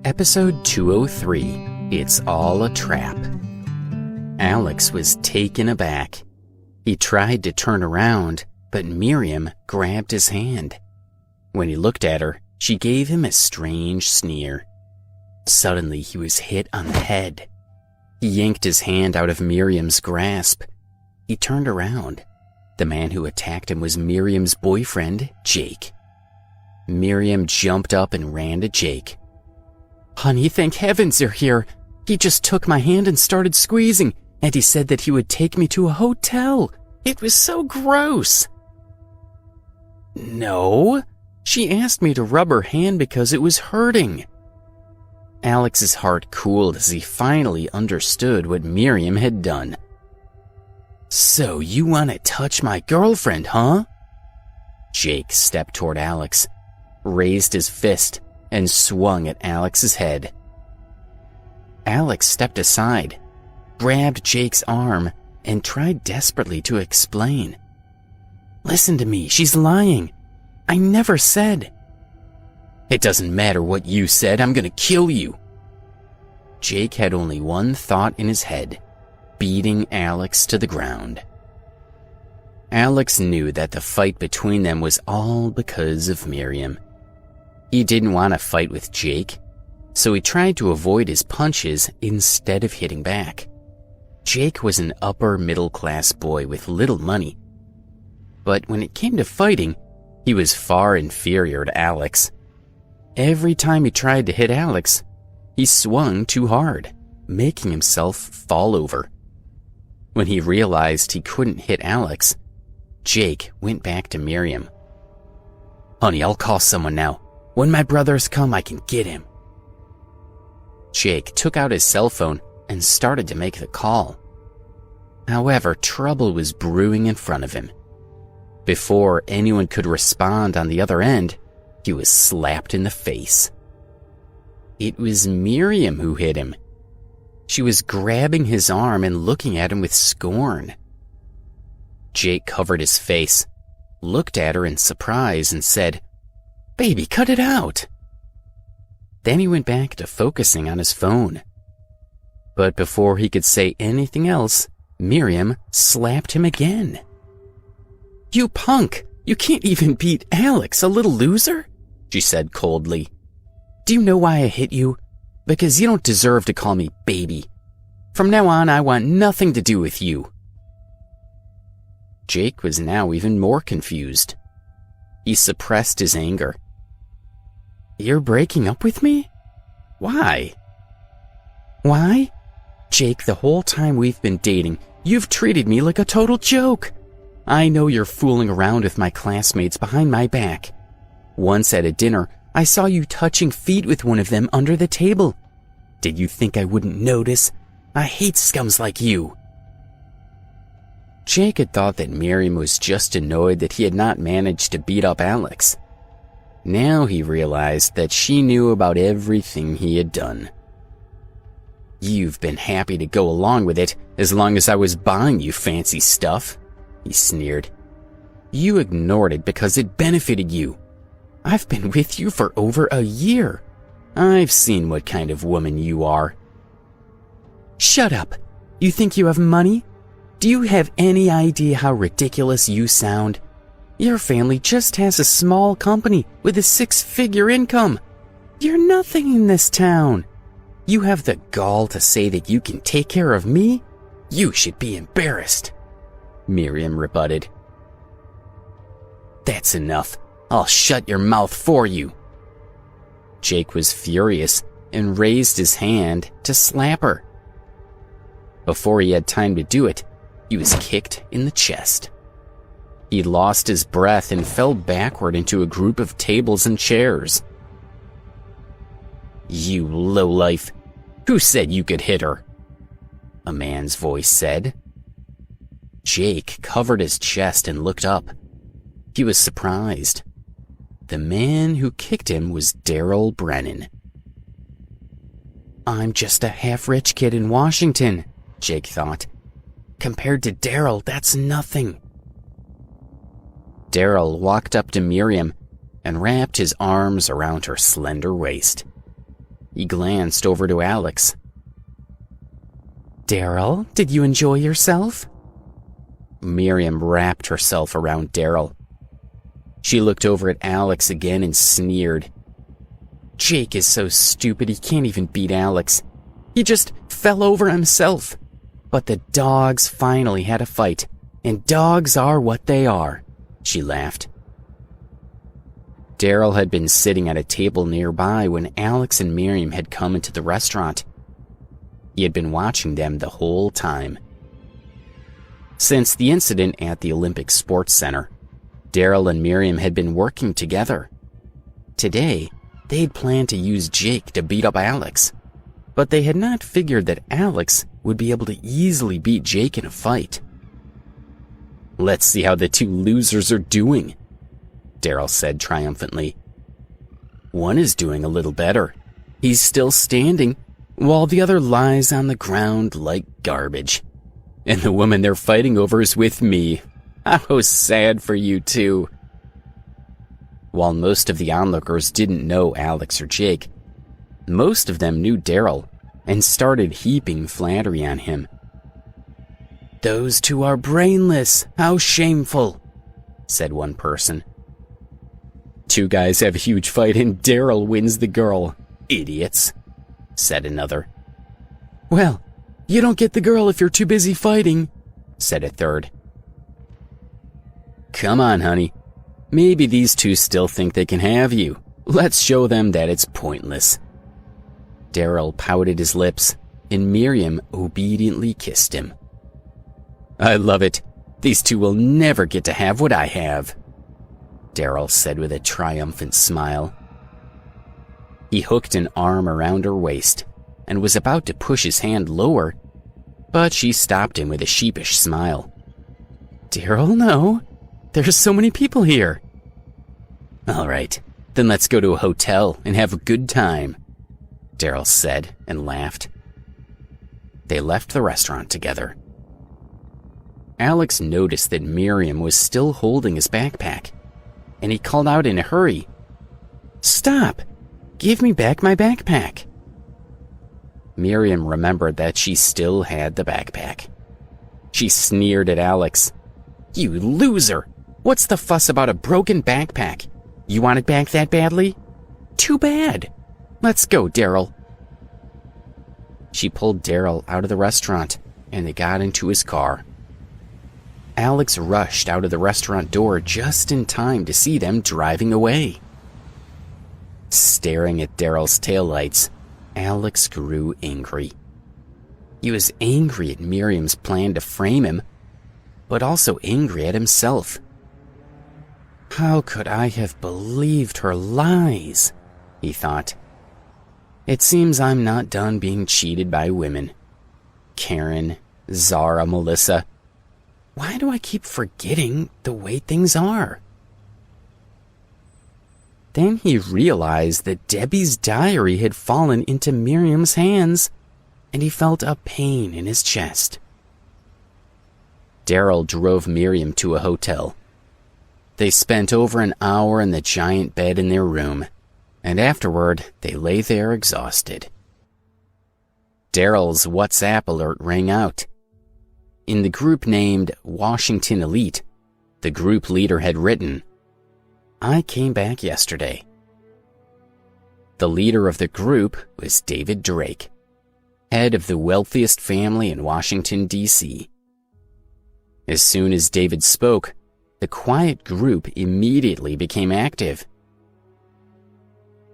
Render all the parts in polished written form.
Episode 203, It's All a Trap. Alex was taken aback. He tried to turn around, but Miriam grabbed his hand. When he looked at her, she gave him a strange sneer. Suddenly, he was hit on the head. He yanked his hand out of Miriam's grasp. He turned around. The man who attacked him was Miriam's boyfriend, Jake. Miriam jumped up and ran to Jake. "Honey, thank heavens you're here. He just took my hand and started squeezing, and he said that he would take me to a hotel. It was so gross." "No, she asked me to rub her hand because it was hurting." Alex's heart cooled as he finally understood what Miriam had done. "So you want to touch my girlfriend, huh?" Jake stepped toward Alex, raised his fist, and swung at Alex's head. Alex stepped aside, grabbed Jake's arm, and tried desperately to explain. "Listen to me, she's lying. I never said." "It doesn't matter what you said, I'm gonna kill you." Jake had only one thought in his head, beating Alex to the ground. Alex knew that the fight between them was all because of Miriam. He didn't want to fight with Jake, so he tried to avoid his punches instead of hitting back. Jake was an upper-middle-class boy with little money. But when it came to fighting, he was far inferior to Alex. Every time he tried to hit Alex, he swung too hard, making himself fall over. When he realized he couldn't hit Alex, Jake went back to Miriam. "Honey, I'll call someone now. When my brothers come, I can get him." Jake took out his cell phone and started to make the call. However, trouble was brewing in front of him. Before anyone could respond on the other end, he was slapped in the face. It was Miriam who hit him. She was grabbing his arm and looking at him with scorn. Jake covered his face, looked at her in surprise, and said, "Baby, cut it out." Then he went back to focusing on his phone. But before he could say anything else, Miriam slapped him again. "You punk! You can't even beat Alex, a little loser," she said coldly. "Do you know why I hit you? Because you don't deserve to call me baby. From now on, I want nothing to do with you." Jake was now even more confused. He suppressed his anger. "You're breaking up with me? Why?" "Why? Jake, the whole time we've been dating, you've treated me like a total joke. I know you're fooling around with my classmates behind my back. Once at a dinner, I saw you touching feet with one of them under the table. Did you think I wouldn't notice? I hate scums like you." Jake had thought that Miriam was just annoyed that he had not managed to beat up Alex. Now he realized that she knew about everything he had done. "You've been happy to go along with it as long as I was buying you fancy stuff," he sneered. "You ignored it because it benefited you. I've been with you for over a year. I've seen what kind of woman you are." "Shut up. You think you have money? Do you have any idea how ridiculous you sound? Your family just has a small company with a 6-figure income. You're nothing in this town. You have the gall to say that you can take care of me? You should be embarrassed," Miriam rebutted. "That's enough. I'll shut your mouth for you." Jake was furious and raised his hand to slap her. Before he had time to do it, he was kicked in the chest. He lost his breath and fell backward into a group of tables and chairs. "You lowlife! Who said you could hit her?" a man's voice said. Jake covered his chest and looked up. He was surprised. The man who kicked him was Daryl Brennan. "I'm just a half-rich kid in Washington," Jake thought. "Compared to Daryl, that's nothing." Daryl walked up to Miriam and wrapped his arms around her slender waist. He glanced over to Alex. "Daryl, did you enjoy yourself?" Miriam wrapped herself around Daryl. She looked over at Alex again and sneered. "Jake is so stupid he can't even beat Alex. He just fell over himself. But the dogs finally had a fight, and dogs are what they are," she laughed. Daryl had been sitting at a table nearby when Alex and Miriam had come into the restaurant. He had been watching them the whole time. Since the incident at the Olympic Sports Center, Daryl and Miriam had been working together. Today, they had planned to use Jake to beat up Alex, but they had not figured that Alex would be able to easily beat Jake in a fight. "Let's see how the two losers are doing," Daryl said triumphantly. "One is doing a little better. He's still standing, while the other lies on the ground like garbage. And the woman they're fighting over is with me. How sad for you two." While most of the onlookers didn't know Alex or Jake, most of them knew Daryl and started heaping flattery on him. "Those two are brainless. How shameful," said one person. "Two guys have a huge fight and Daryl wins the girl. Idiots," said another. "Well, you don't get the girl if you're too busy fighting," said a third. "Come on, honey. Maybe these two still think they can have you. Let's show them that it's pointless." Daryl pouted his lips, and Miriam obediently kissed him. "I love it. These two will never get to have what I have," Daryl said with a triumphant smile. He hooked an arm around her waist and was about to push his hand lower, but she stopped him with a sheepish smile. "Daryl, no. There's so many people here." "All right, then let's go to a hotel and have a good time," Daryl said and laughed. They left the restaurant together. Alex noticed that Miriam was still holding his backpack, and he called out in a hurry, "Stop! Give me back my backpack." Miriam remembered that she still had the backpack. She sneered at Alex. "You loser! What's the fuss about a broken backpack? You want it back that badly? Too bad! Let's go, Daryl." She pulled Daryl out of the restaurant, and they got into his car. Alex rushed out of the restaurant door just in time to see them driving away. Staring at Daryl's taillights, Alex grew angry. He was angry at Miriam's plan to frame him, but also angry at himself. How could I have believed her lies? He thought. It seems I'm not done being cheated by women. Karen, Zara, Melissa. Why do I keep forgetting the way things are? Then he realized that Debbie's diary had fallen into Miriam's hands, and he felt a pain in his chest. Daryl drove Miriam to a hotel. They spent over an hour in the giant bed in their room, and afterward they lay there exhausted. Daryl's WhatsApp alert rang out. In the group named Washington Elite, the group leader had written, "I came back yesterday." The leader of the group was David Drake, head of the wealthiest family in Washington, D.C. As soon as David spoke, the quiet group immediately became active.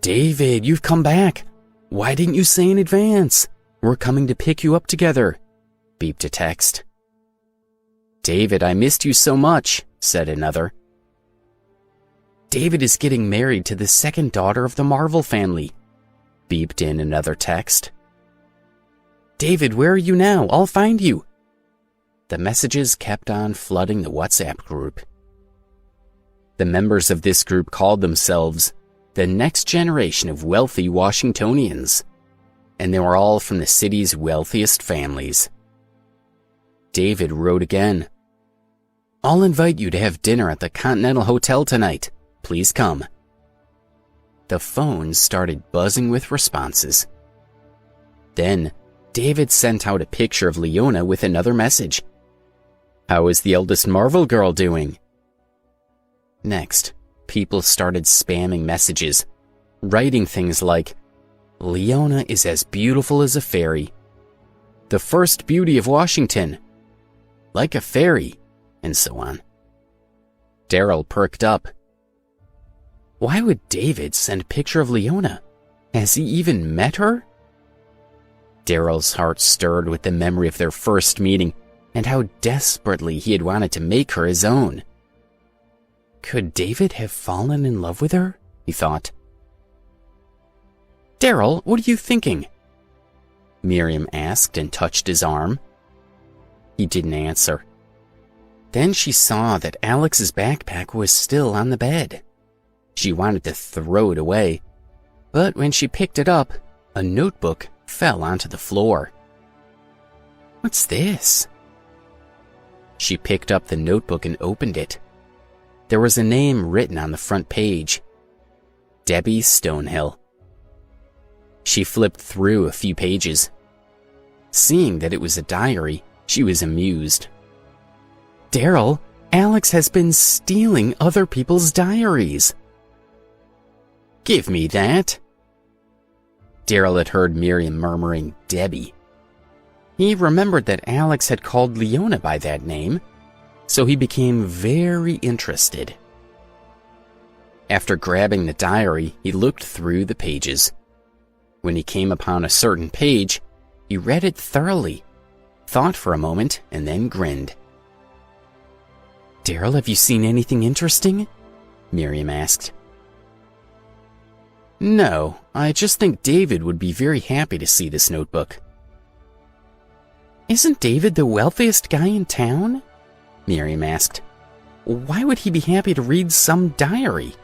"David, you've come back. Why didn't you say in advance? We're coming to pick you up together," beeped a text. "David, I missed you so much," said another. "David is getting married to the second daughter of the Marvel family," beeped in another text. "David, where are you now? I'll find you." The messages kept on flooding the WhatsApp group. The members of this group called themselves the next generation of wealthy Washingtonians, and they were all from the city's wealthiest families. David wrote again, "I'll invite you to have dinner at the Continental Hotel tonight. Please come." the phone started buzzing with responses. Then, David sent out a picture of Leona with another message. "How is the eldest Marvel girl doing?" Next, people started spamming messages, writing things like, "Leona is as beautiful as a fairy," "The first beauty of Washington," "Like a fairy," and so on. Daryl perked up. Why would David send a picture of Leona? Has he even met her? Daryl's heart stirred with the memory of their first meeting and how desperately he had wanted to make her his own. Could David have fallen in love with her? He thought. "Daryl, what are you thinking?" Miriam asked and touched his arm. He didn't answer. Then she saw that Alex's backpack was still on the bed. She wanted to throw it away, but when she picked it up, a notebook fell onto the floor. "What's this?" She picked up the notebook and opened it. There was a name written on the front page. Debbie Stonehill. She flipped through a few pages. Seeing that it was a diary, she was amused. "Daryl, Alex has been stealing other people's diaries." "Give me that." Daryl had heard Miriam murmuring Debbie. He remembered that Alex had called Leona by that name, so he became very interested. After grabbing the diary, he looked through the pages. When he came upon a certain page, he read it thoroughly, thought for a moment, and then grinned. "Daryl, have you seen anything interesting?" Miriam asked. "No, I just think David would be very happy to see this notebook." "Isn't David the wealthiest guy in town?" Miriam asked. "Why would he be happy to read some diary?"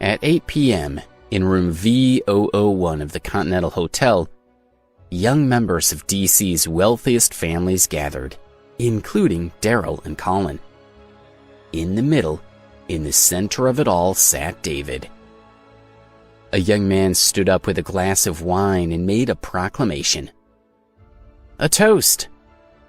At 8 p.m., in room V001 of the Continental Hotel, young members of DC's wealthiest families gathered, including Daryl and Colin. In the middle, in the center of it all, sat David. A young man stood up with a glass of wine and made a proclamation. "A toast!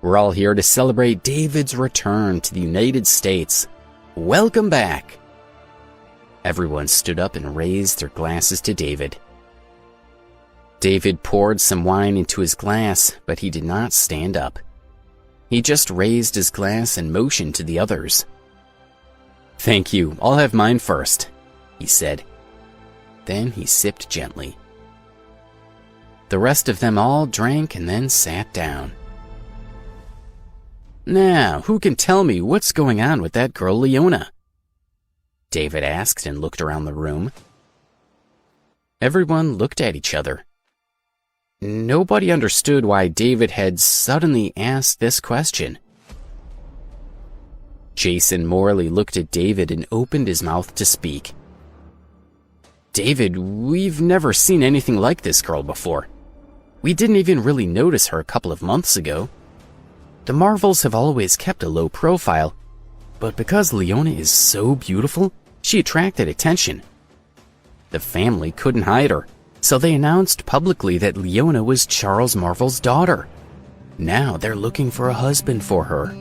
We're all here to celebrate David's return to the United States. Welcome back!" Everyone stood up and raised their glasses to David. David poured some wine into his glass, but he did not stand up. He just raised his glass and motioned to the others. "Thank you, I'll have mine first," he said. Then he sipped gently. The rest of them all drank and then sat down. "Now, who can tell me what's going on with that girl Leona?" David asked and looked around the room. Everyone looked at each other. Nobody understood why David had suddenly asked this question. Jason Morley looked at David and opened his mouth to speak. "David, we've never seen anything like this girl before. We didn't even really notice her a couple of months ago. The Marvels have always kept a low profile, but because Leona is so beautiful, she attracted attention. The family couldn't hide her, so they announced publicly that Leona was Charles Marvel's daughter. Now they're looking for a husband for her."